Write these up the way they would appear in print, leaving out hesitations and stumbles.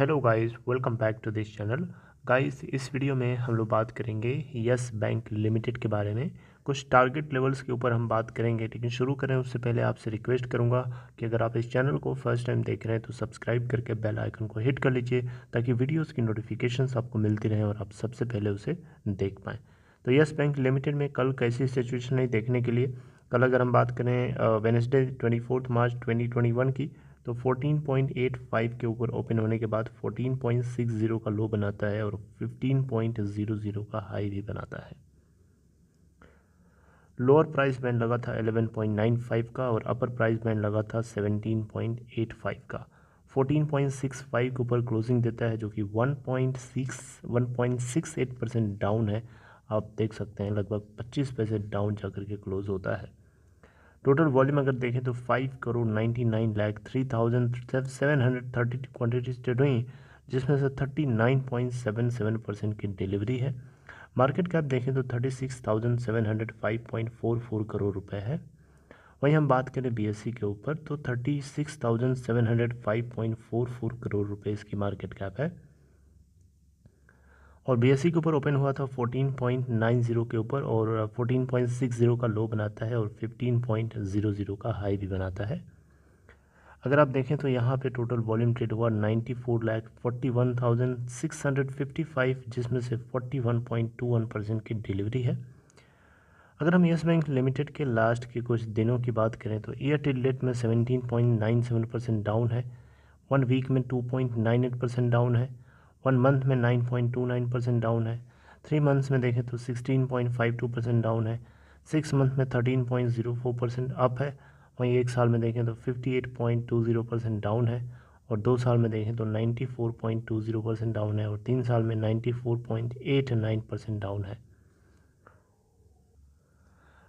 Hello guys, welcome back to this channel. Guys, इस video में हम लोग बात करेंगे यस बैंक लिमिटेड के बारे में। कुछ टारगेट लेवल्स के ऊपर हम बात करेंगे, लेकिन शुरू करें उससे पहले आपसे रिक्वेस्ट करूंगा कि अगर आप इस चैनल को फर्स्ट टाइम देख रहे हैं तो सब्सक्राइब करके बेल आइकन को हिट कर लीजिए, ताकि वीडियोज़ की नोटिफिकेशंस आपको मिलती रहें और आप सबसे पहले उसे देख पाएँ। तो यस बैंक लिमिटेड में कल कैसी सिचुएशन है देखने के लिए, कल अगर हम बात करें वेडनेसडे 24 मार्च 2021 की, तो 14.85 के ऊपर ओपन होने के बाद 14.60 का लो बनाता है और 15.00 का हाई भी बनाता है। लोअर प्राइस बैंड लगा था 11.95 का और अपर प्राइस बैंड लगा था 17.85 का। 14.65 के ऊपर क्लोजिंग देता है, जो कि 1.68% डाउन है। आप देख सकते हैं लगभग 25 पैसे डाउन जाकर के क्लोज होता है। टोटल वॉल्यूम अगर देखें तो 5,99,03,730 क्वान्टिटीज ट्रेड हुई, जिसमें से 39.77% की डिलीवरी है। मार्केट कैप देखें तो 36,705.44 करोड़ रुपए है। वहीं हम बात करें बीएससी के ऊपर तो 36,705.44 करोड़ रुपए इसकी मार्केट कैप है। और बीएससी के ऊपर ओपन हुआ था 14.90 के ऊपर और 14.60 का लो बनाता है और 15.00 का हाई भी बनाता है। अगर आप देखें तो यहाँ पे टोटल वॉल्यूम ट्रेड हुआ 94,41,655, जिसमें से 41.21% की डिलीवरी है। अगर हम यस बैंक लिमिटेड के लास्ट के कुछ दिनों की बात करें तो ईयर टिल डेट में 17.97% डाउन है, 1 वीक में 2.98% डाउन है, 1 मंथ में 9.29% डाउन है, 3 मंथ्स में देखें तो 16.52% डाउन है, 6 मंथ में 13.04% अप है। वहीं एक साल में देखें तो 58.20% डाउन है और 2 साल में देखें तो 94.20% डाउन है और 3 साल में 94.89% डाउन है।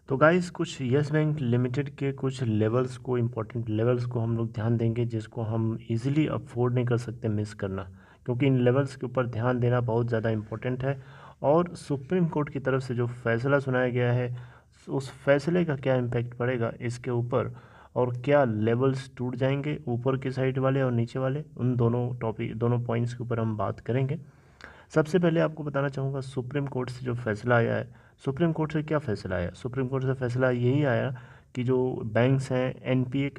तो गाइस, कुछ यस बैंक लिमिटेड के कुछ लेवल्स को, इम्पोर्टेंट लेवल्स को हम लोग ध्यान देंगे, जिसको हम इजीली अफोर्ड नहीं कर सकते मिस करना, क्योंकि इन लेवल्स के ऊपर ध्यान देना बहुत ज़्यादा इम्पोर्टेंट है। और सुप्रीम कोर्ट की तरफ से जो फैसला सुनाया गया है, उस फैसले का क्या इम्पैक्ट पड़ेगा इसके ऊपर, और क्या लेवल्स टूट जाएंगे ऊपर की साइड वाले और नीचे वाले, उन दोनों पॉइंट्स के ऊपर हम बात करेंगे। सबसे पहले आपको बताना चाहूँगा सुप्रीम कोर्ट से जो फैसला आया है। सुप्रीम कोर्ट से क्या फ़ैसला आया? सुप्रीम कोर्ट से फैसला यही आया कि जो बैंक्स हैं एनपीए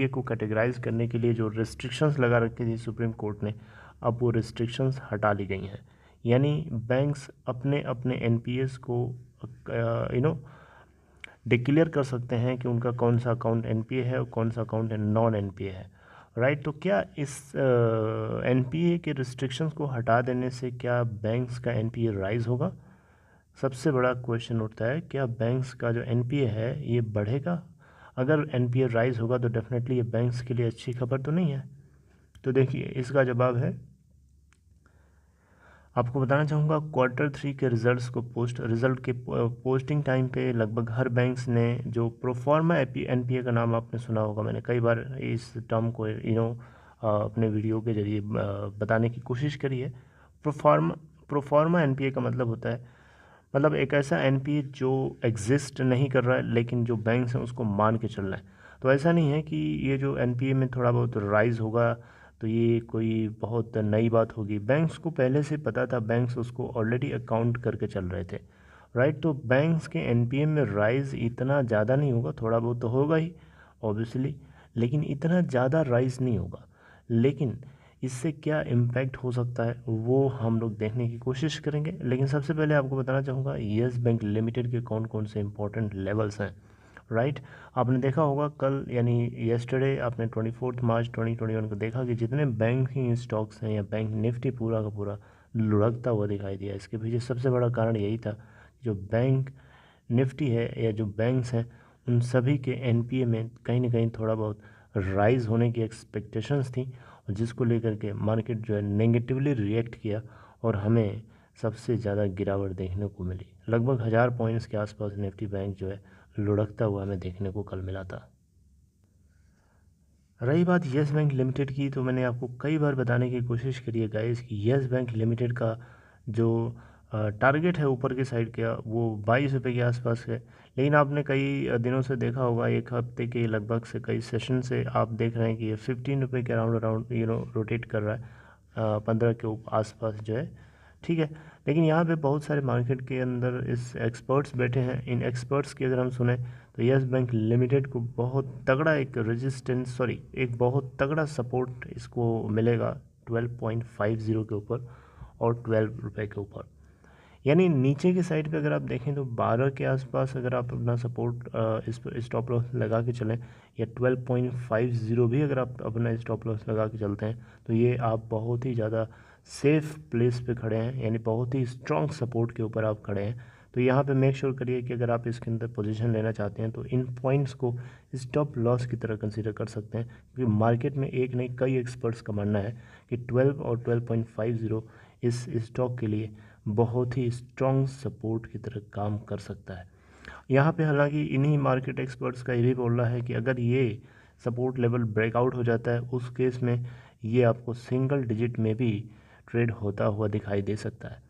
को कैटेगराइज करने के लिए जो रिस्ट्रिक्शंस लगा रखी थी सुप्रीम कोर्ट ने, अब वो रिस्ट्रिक्शंस हटा ली गई हैं। यानी बैंक्स अपने अपने एनपीएस को डिक्लेयर कर सकते हैं कि उनका कौन सा अकाउंट एनपीए है और कौन सा अकाउंट नॉन एनपीए है। राइट, तो क्या इस एनपीए के रिस्ट्रिक्शंस को हटा देने से क्या बैंक्स का एनपीए राइज होगा? सबसे बड़ा क्वेश्चन उठता है, क्या बैंक्स का जो एनपीए है ये बढ़ेगा? अगर एनपीए राइज होगा तो डेफिनेटली ये बैंक्स के लिए अच्छी खबर तो नहीं है। तो देखिए, इसका जवाब है, आपको बताना चाहूँगा Q3 के रिज़ल्ट के पोस्टिंग टाइम पे लगभग हर बैंक्स ने जो प्रोफार्मा एनपीए का नाम आपने सुना होगा, मैंने कई बार इस टर्म को अपने वीडियो के जरिए बताने की कोशिश करी है। प्रोफार्मा एनपीए का मतलब होता है, मतलब एक ऐसा एनपीए जो एग्जिस्ट नहीं कर रहा है लेकिन जो बैंक्स हैं उसको मान के चल रहा है। तो ऐसा नहीं है कि ये जो एनपीए में थोड़ा बहुत राइज होगा तो ये कोई बहुत नई बात होगी। बैंक्स को पहले से पता था, बैंक्स उसको ऑलरेडी अकाउंट करके चल रहे थे। राइट, तो बैंक्स के एनपीए में राइज इतना ज़्यादा नहीं होगा, थोड़ा बहुत तो होगा ही ऑब्वियसली, लेकिन इतना ज़्यादा राइज नहीं होगा। लेकिन इससे क्या इम्पैक्ट हो सकता है वो हम लोग देखने की कोशिश करेंगे। लेकिन सबसे पहले आपको बताना चाहूँगा यस बैंक लिमिटेड के कौन कौन से इंपॉर्टेंट लेवल्स हैं। राइट, आपने देखा होगा कल यानी येस्टरडे आपने 24 मार्च 2021 को देखा कि जितने बैंकिंग स्टॉक्स हैं या बैंक निफ्टी पूरा का पूरा लुढ़कता हुआ दिखाई दिया। इसके पीछे सबसे बड़ा कारण यही था, जो बैंक निफ्टी है या जो बैंक्स हैं उन सभी के एनपीए में कहीं ना कहीं थोड़ा बहुत राइज होने की एक्सपेक्टेशंस थी, और जिसको लेकर के मार्केट जो है नेगेटिवली रिएक्ट किया और हमें सबसे ज़्यादा गिरावट देखने को मिली। लगभग 1000 पॉइंट्स के आसपास निफ्टी बैंक जो है लुढ़कता हुआ हमें देखने को कल मिला था। रही बात यस बैंक लिमिटेड की, तो मैंने आपको कई बार बताने की कोशिश करी है गाइस कि यस बैंक लिमिटेड का जो टारगेट है ऊपर की साइड का वो 22 रुपये के आसपास है। लेकिन आपने कई दिनों से देखा होगा, एक हफ्ते के लगभग से कई सेशन से आप देख रहे हैं कि ये 15 रुपये के अराउंड अराउंड रोटेट कर रहा है, 15 के आसपास जो है, ठीक है। लेकिन यहाँ पे बहुत सारे मार्केट के अंदर इस एक्सपर्ट्स बैठे हैं। इन एक्सपर्ट्स की अगर हम सुने तो यस बैंक लिमिटेड को बहुत तगड़ा एक रेजिस्टेंस, सॉरी एक बहुत तगड़ा सपोर्ट इसको मिलेगा 12.50 के ऊपर और 12 रुपये के ऊपर। यानी नीचे की साइड पे अगर आप देखें तो 12 के आसपास अगर आप अपना सपोर्ट इस पर स्टॉप लॉस लगा के चलें, या 12.50 भी अगर आप अपना स्टॉप लॉस लगा के चलते हैं, तो ये आप बहुत ही ज़्यादा सेफ प्लेस पे खड़े हैं, यानी बहुत ही स्ट्रॉन्ग सपोर्ट के ऊपर आप खड़े हैं। तो यहाँ पे मेक श्योर करिए कि अगर आप इसके अंदर पोजीशन लेना चाहते हैं तो इन पॉइंट्स को स्टॉप लॉस की तरह कंसीडर कर सकते हैं, क्योंकि मार्केट में एक नहीं कई एक्सपर्ट्स का मानना है कि 12 और 12.50 इस स्टॉक के लिए बहुत ही स्ट्रॉन्ग सपोर्ट की तरह काम कर सकता है। यहाँ पे हालांकि इन्हीं मार्केट एक्सपर्ट्स का ये भी बोल रहा है कि अगर ये सपोर्ट लेवल ब्रेकआउट हो जाता है, उस केस में ये आपको सिंगल डिजिट में भी ट्रेड होता हुआ दिखाई दे सकता है।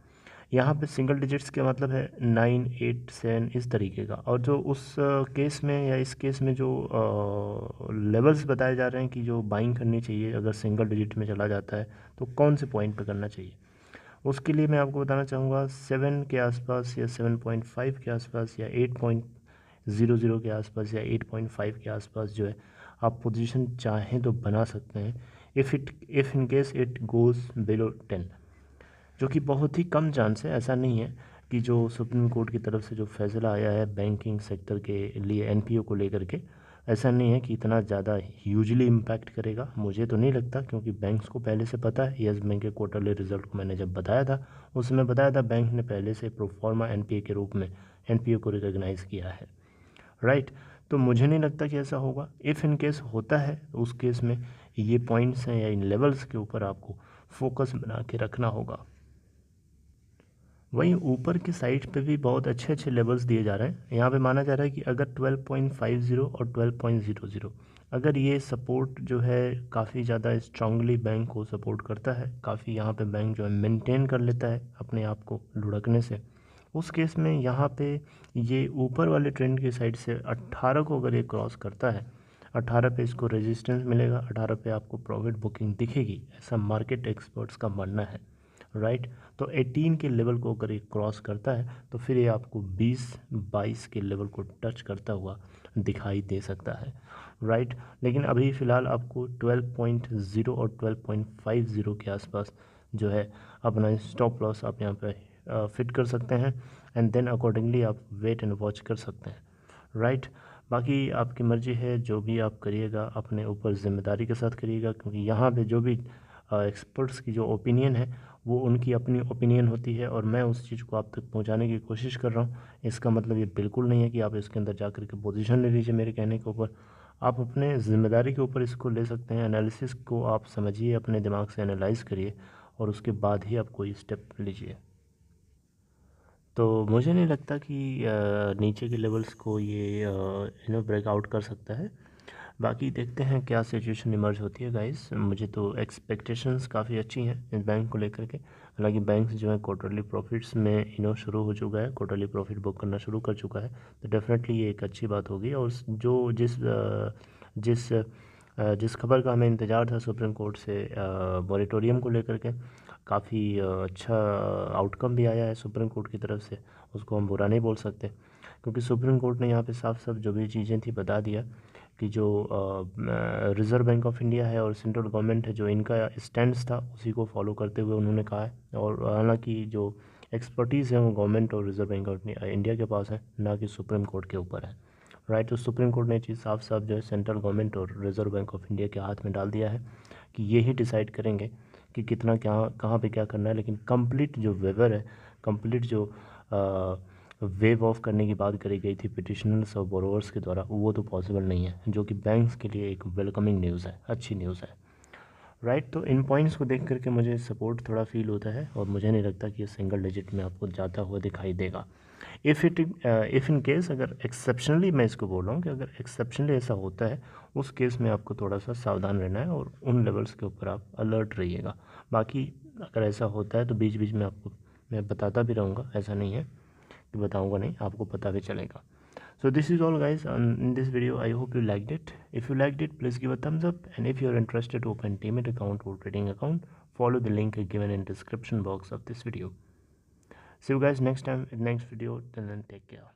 यहाँ पे सिंगल डिजिट्स का मतलब है 9, 8, 7 इस तरीके का। और जो उस केस में या इस केस में जो लेवल्स बताए जा रहे हैं कि जो बाइंग करनी चाहिए अगर सिंगल डिजिट में चला जाता है, तो कौन से पॉइंट पे करना चाहिए, उसके लिए मैं आपको बताना चाहूँगा 7 के आसपास या 7.5 के आसपास या 8.00 के आसपास या 8.5 के आसपास जो है आप पोजीशन चाहें तो बना सकते हैं, if in case it goes below 10, जो कि बहुत ही कम चांस है। ऐसा नहीं है कि जो सुप्रीम कोर्ट की तरफ से जो फैसला आया है बैंकिंग सेक्टर के लिए एनपीओ को लेकर के, ऐसा नहीं है कि इतना ज़्यादा ह्यूजली इम्पैक्ट करेगा, मुझे तो नहीं लगता। क्योंकि बैंक्स को पहले से पता है, यस बैंक के क्वार्टरली रिजल्ट को मैंने जब बताया था उस समय बताया था बैंक ने पहले से प्रोफॉर्मा एनपीए के रूप में एनपीओ को रिकॉग्नाइज़ किया है, राइट। तो मुझे नहीं लगता कि ऐसा होगा। इफ़ इन केस होता है तो उस केस में ये पॉइंट्स हैं या इन लेवल्स के ऊपर आपको फोकस बना के रखना होगा। वहीं ऊपर की साइड पे भी बहुत अच्छे अच्छे लेवल्स दिए जा रहे हैं। यहाँ पे माना जा रहा है कि अगर 12.50 और 12.00 अगर ये सपोर्ट जो है काफ़ी ज़्यादा स्ट्रांगली बैंक को सपोर्ट करता है, काफ़ी यहाँ पे बैंक जो है मेंटेन कर लेता है अपने आप को लुढ़कने से, उस केस में यहाँ पे ये ऊपर वाले ट्रेंड की साइड से 18 को अगर ये क्रॉस करता है, 18 पे इसको रेजिस्टेंस मिलेगा, 18 पे आपको प्रॉफिट बुकिंग दिखेगी, ऐसा मार्केट एक्सपर्ट्स का मानना है, राइट। तो 18 के लेवल को अगर ये क्रॉस करता है तो फिर ये आपको 20-22 के लेवल को टच करता हुआ दिखाई दे सकता है, राइट। लेकिन अभी फ़िलहाल आपको 12.0 और 12.50 के आसपास जो है अपना स्टॉप लॉस आप यहाँ पे फिट कर सकते हैं, एंड देन अकॉर्डिंगली आप वेट एंड वॉच कर सकते हैं, राइट। बाकी आपकी मर्ज़ी है, जो भी आप करिएगा अपने ऊपर ज़िम्मेदारी के साथ करिएगा, क्योंकि यहाँ पे जो भी एक्सपर्ट्स की जो ओपिनियन है वो उनकी अपनी ओपिनियन होती है और मैं उस चीज़ को आप तक पहुंचाने की कोशिश कर रहा हूं। इसका मतलब ये बिल्कुल नहीं है कि आप इसके अंदर जाकर के पोजीशन ले लीजिए मेरे कहने के ऊपर। आप अपने ज़िम्मेदारी के ऊपर इसको ले सकते हैं। एनालिसिस को आप समझिए, अपने दिमाग से एनालाइज करिए और उसके बाद ही आप कोई स्टेप लीजिए। तो मुझे नहीं लगता कि नीचे के लेवल्स को ये ब्रेकआउट कर सकता है। बाकी देखते हैं क्या सिचुएशन इमर्ज होती है गाइस। मुझे तो एक्सपेक्टेशंस काफ़ी अच्छी हैं इस बैंक को लेकर के। हालांकि बैंक जो है क्वार्टरली प्रॉफिट्स में शुरू हो चुका है, क्वार्टरली प्रॉफिट बुक करना शुरू कर चुका है, तो डेफिनेटली ये एक अच्छी बात होगी। और जो जिस खबर का हमें इंतज़ार था सुप्रीम कोर्ट से मॉरेटोरियम को लेकर के, काफ़ी अच्छा आउटकम भी आया है सुप्रीम कोर्ट की तरफ से, उसको हम बुरा नहीं बोल सकते। क्योंकि सुप्रीम कोर्ट ने यहाँ पे साफ साफ जो भी चीज़ें थी बता दिया कि जो रिज़र्व बैंक ऑफ इंडिया है और सेंट्रल गवर्नमेंट है, जो इनका स्टैंड्स था उसी को फॉलो करते हुए उन्होंने कहा है। और हालांकि जो एक्सपर्टीज़ है वो गवर्नमेंट और रिज़र्व बैंक ऑफ इंडिया के पास है, ना कि सुप्रीम कोर्ट के ऊपर है, राइट। तो सुप्रीम कोर्ट ने ये चीज़ साफ साफ जो है सेंट्रल गवर्नमेंट और रिज़र्व बैंक ऑफ इंडिया के हाथ में डाल दिया है कि ये ही डिसाइड करेंगे कि कितना क्या कहाँ पे क्या करना है। लेकिन कंप्लीट जो वेवर है, कंप्लीट जो वेव ऑफ करने की बात करी गई थी पिटिशनर्स और बोरोवर्स के द्वारा, वो तो पॉसिबल नहीं है, जो कि बैंक्स के लिए एक वेलकमिंग न्यूज़ है, अच्छी न्यूज़ है, राइट। तो इन पॉइंट्स को देख करके मुझे सपोर्ट थोड़ा फील होता है और मुझे नहीं लगता कि ये सिंगल डिजिट में आपको जाता हुआ दिखाई देगा। इफ़ इन केस अगर एक्सेप्शनली, मैं इसको बोल रहा हूँ कि अगर एक्सेप्शनली ऐसा होता है, उस केस में आपको थोड़ा सा सावधान रहना है और उन लेवल्स के ऊपर आप अलर्ट रहिएगा। बाकी अगर ऐसा होता है तो बीच बीच में आपको मैं बताता भी रहूँगा, ऐसा नहीं है कि बताऊँगा नहीं, आपको पता भी चलेगा. So this is all guys in this video. I hope you liked it. If you liked it, please give a thumbs up, and if you are interested to open Demat account or trading account, follow the link given in description box of this video. See you guys next time in next video. Till then, take care.